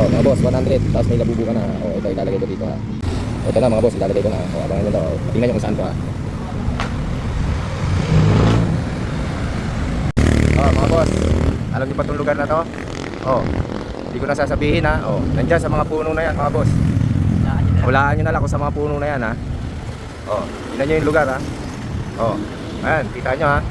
Oh, mga boss, 100. Tapos may labubu ka na. Oh, ito ilalagay ko dito ha. Ito na mga boss, ilalagay ko na. Oh, abangan nyo to. Oh. Tingnan nyo kung saan to ha. Oh, mga boss. Alam niyo pa itong lugar na to? Oh, hindi ko na sasabihin ha. Oh, nandyan sa mga puno na yan mga boss. Hulaan nyo na lang kung sa mga puno na yan ha. Oh, tingnan nyo yung lugar ha. Oh, ayan, kita nyo ha.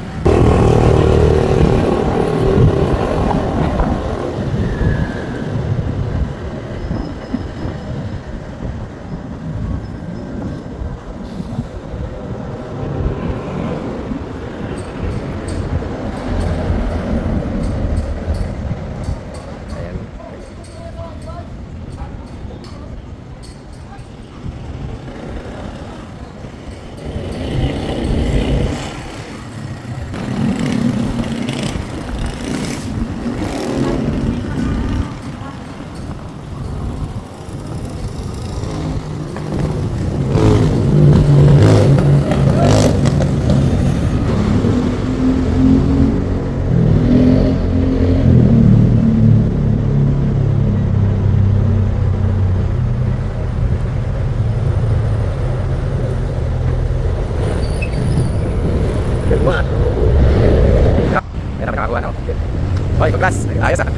Hoy, paglas. Ayos ah.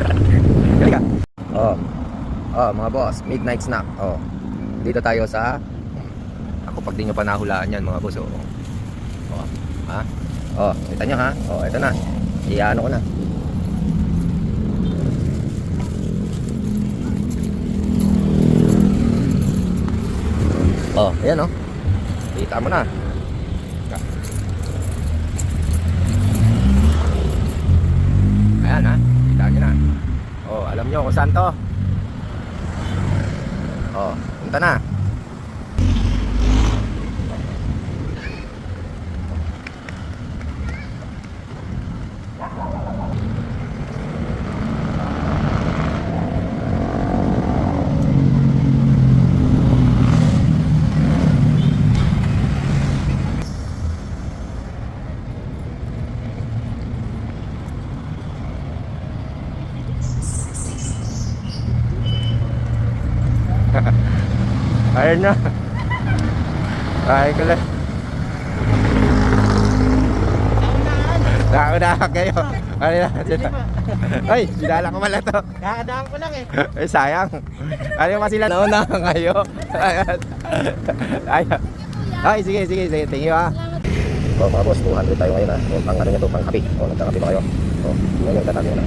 Galing ka. Oh. Oh, mga boss, midnight snack. Oh. Dito tayo sa ako pag di nyo pa nahulaan yan, mga boss. Oh. Oh. Ha? Oh, kita nyo ha? Oh, ito na. Iyaano ko na. Oh, ayan oh. Kita mo na. Ayan ha, kita nyo na. Oh, alam nyo kung saan to. Oh, punta na. Ayun na. Ay ko lang. Naunahan kayo. Ano na? Ay, sinala ko pala to. Kakadaan ko lang eh. Ay, sayang. Ano pa sila naunahan kayo? Ay, ay, sige. Thank you ha. Oh, mga boss, 200 tayo ngayon ha. Oh, pang ano nyo to, pang kape. Oh, nagkakape ba kayo? Oh, ngayon tatabi mo na.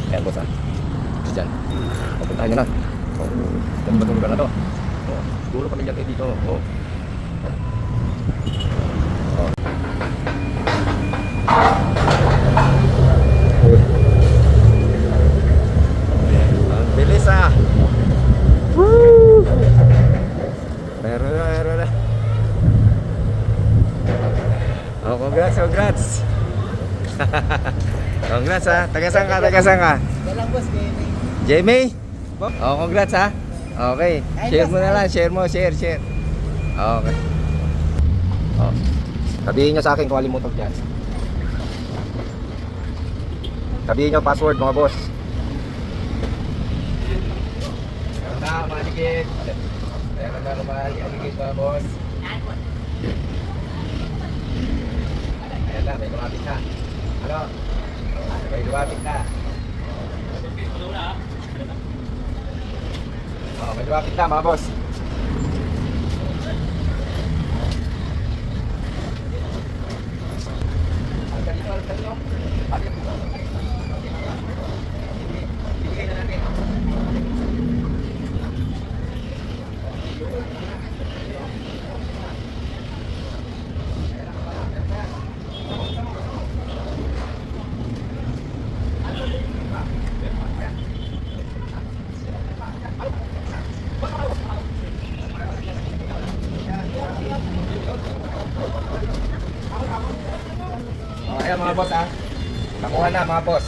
Ayan boss ha. Diyan. Pupuntahan nyo na. Oh, ganun ba itong lugar na to? Oh, siguro pamilya kayo dito. Oh. Oh. Ang bilis ah. Woo! Meron na. Oh, congrats. Congrats ha. Taga-saan ka? Walang boss, gaming. Jamie? Oh, congrats ha. Okay. Share mo na lang. Share. Okay. Oh. Sabihin nyo sa akin kung alin mo to dyan. Sabihin nyo password mga boss. Meron na, maligid. Meron na, maligid mga boss. Ayan na, may lumapit na. Ano? May lumapit na. Oh, may lumapit na mga boss. Bigay na natin. Ayan mga boss ha. Nakuha na mga boss.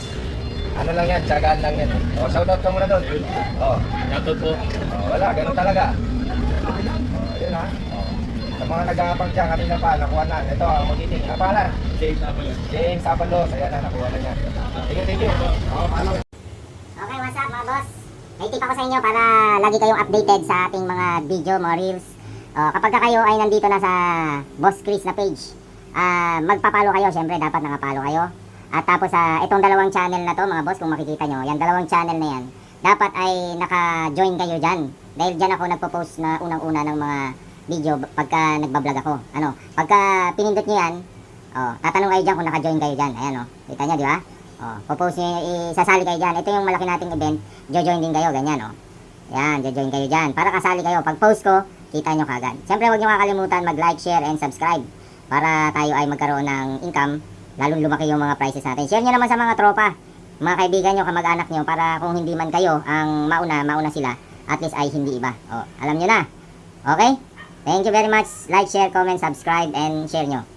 Ano lang yan, tiyagaan lang yan. O, shoutout ka muna doon. O, Shoutout po. wala, ganun talaga. O, yun ha. O. Sa mga nag-aapang dyan, kanina pa, nakuha na. Ito, ang magiting. Pangalan? James Abalos. Ayan na, nakuha na niya. Thank you. Paano? Okay, what's up mga boss? May tip ako sa inyo para lagi kayong updated sa ating mga video, mga reels. Kapag kayo ay nandito na sa Boss Chris na page, magpapalo kayo, syempre dapat nakapalo kayo. At tapos itong dalawang channel na to mga boss, kung makikita nyo, yan dalawang channel na yan, dapat ay naka-join kayo dyan. Dahil dyan ako nagpo-post na unang-una ng mga video pagka nagbablog ako. Pagka pinindot nyo yan, tatanong kayo dyan kung naka-join kayo dyan. Ayan kita nyo, di ba? Po-post nyo, isasali kayo dyan. Ito yung malaki nating event, join din kayo, ganyan Yan, join kayo dyan. Para kasali kayo, pag post ko, kita nyo kagad. Siyempre huwag nyo kakalimutan mag-like, share, and subscribe para tayo ay magkaroon ng income, lalong lumaki yung mga prices natin. Share nyo naman sa mga tropa, mga kaibigan nyo, kamag-anak nyo, para kung hindi man kayo ang mauna sila, at least ay hindi iba. Alam nyo na. Okay? Thank you very much. Like, share, comment, subscribe, and share nyo.